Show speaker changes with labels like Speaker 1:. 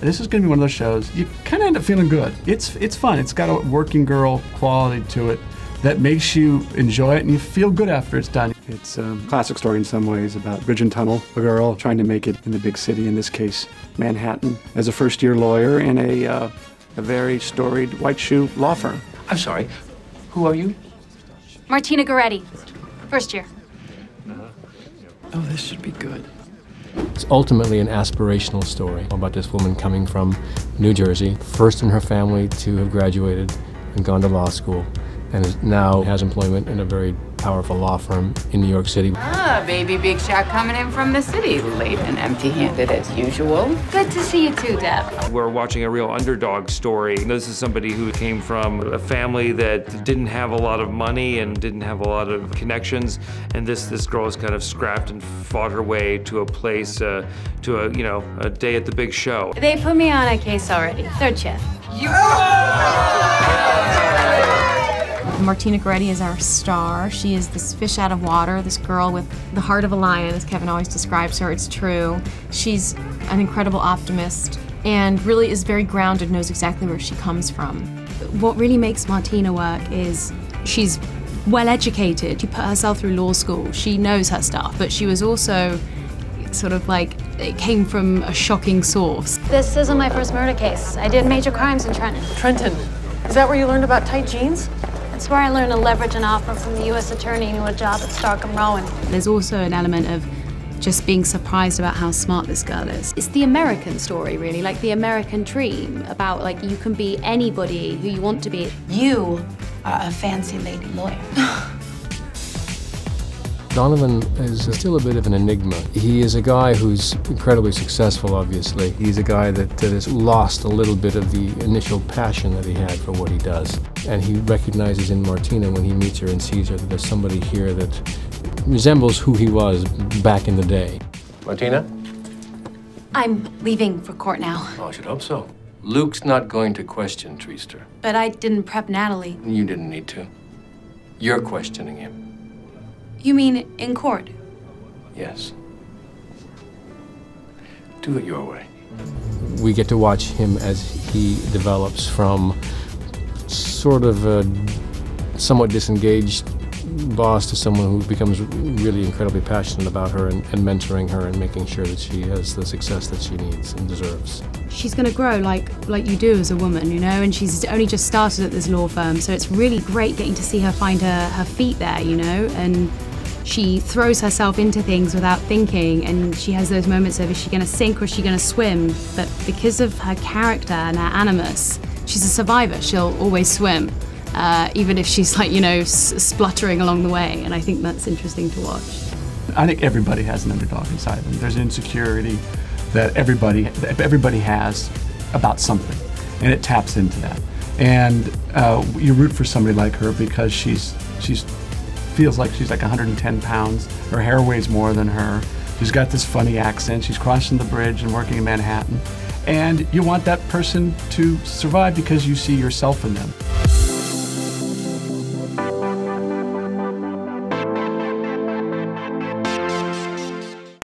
Speaker 1: This is going to be one of those shows you kind of end up feeling good. It's fun. It's got a working girl quality to it that makes you enjoy it and you feel good after it's done. It's a classic story in some ways about bridge and tunnel, a girl trying to make it in the big city, in this case Manhattan, as a first-year lawyer in a very storied white shoe law firm.
Speaker 2: I'm sorry, who are you?
Speaker 3: Martina Goretti, first year.
Speaker 2: Oh, this should be good.
Speaker 4: It's ultimately an aspirational story about this woman coming from New Jersey, first in her family to have graduated and gone to law school, and now has employment in a very powerful law firm in New York City.
Speaker 5: Ah, baby big shot coming in from the city, late and empty-handed as usual.
Speaker 3: Good to see you too, Deb.
Speaker 6: We're watching a real underdog story. This is somebody who came from a family that didn't have a lot of money and didn't have a lot of connections, and this girl has kind of scrapped and fought her way to a place, to a day at the big show.
Speaker 3: They put me on a case already. Third shift.
Speaker 7: Martina Goretti is our star. She is this fish out of water, this girl with the heart of a lion, as Kevin always describes her. It's true. She's an incredible optimist and really is very grounded, knows exactly where she comes from. What really makes Martina work is she's well educated. She put herself through law school. She knows her stuff, but she was also sort of like, it came from a shocking source.
Speaker 3: This isn't my first murder case. I did major crimes in Trenton.
Speaker 8: Trenton, is that where you learned about tight jeans?
Speaker 3: That's where I learned to leverage an offer from the U.S. attorney into a job at Stark & Rowan.
Speaker 7: There's also an element of just being surprised about how smart this girl is.
Speaker 3: It's the American story, really, like the American dream, about like you can be anybody who you want to be.
Speaker 8: You are a fancy lady lawyer.
Speaker 4: Donovan is still a bit of an enigma. He is a guy who's incredibly successful, obviously. He's a guy that has lost a little bit of the initial passion that he had for what he does. And he recognizes in Martina, when he meets her and sees her, that there's somebody here that resembles who he was back in the day.
Speaker 2: Martina?
Speaker 3: I'm leaving for court now.
Speaker 2: Oh, I should hope so. Luke's not going to question Treaster.
Speaker 3: But I didn't prep Natalie.
Speaker 2: You didn't need to. You're questioning him.
Speaker 3: You mean in court?
Speaker 2: Yes. Do it your way.
Speaker 4: We get to watch him as he develops from sort of a somewhat disengaged boss to someone who becomes really incredibly passionate about her and mentoring her and making sure that she has the success that she needs and deserves.
Speaker 7: She's going to grow like you do as a woman, you know, and she's only just started at this law firm, so it's really great getting to see her find her feet there, you know, and she throws herself into things without thinking, and she has those moments of, is she going to sink or is she going to swim? But because of her character and her animus, she's a survivor. She'll always swim, even if she's like, you know, spluttering along the way, and I think that's interesting to watch.
Speaker 1: I think everybody has an underdog inside them. There's an insecurity that everybody has about something, and it taps into that. And you root for somebody like her because she's feels like she's like 110 pounds. Her hair weighs more than her. She's got this funny accent. She's crossing the bridge and working in Manhattan. And you want that person to survive because you see yourself in them.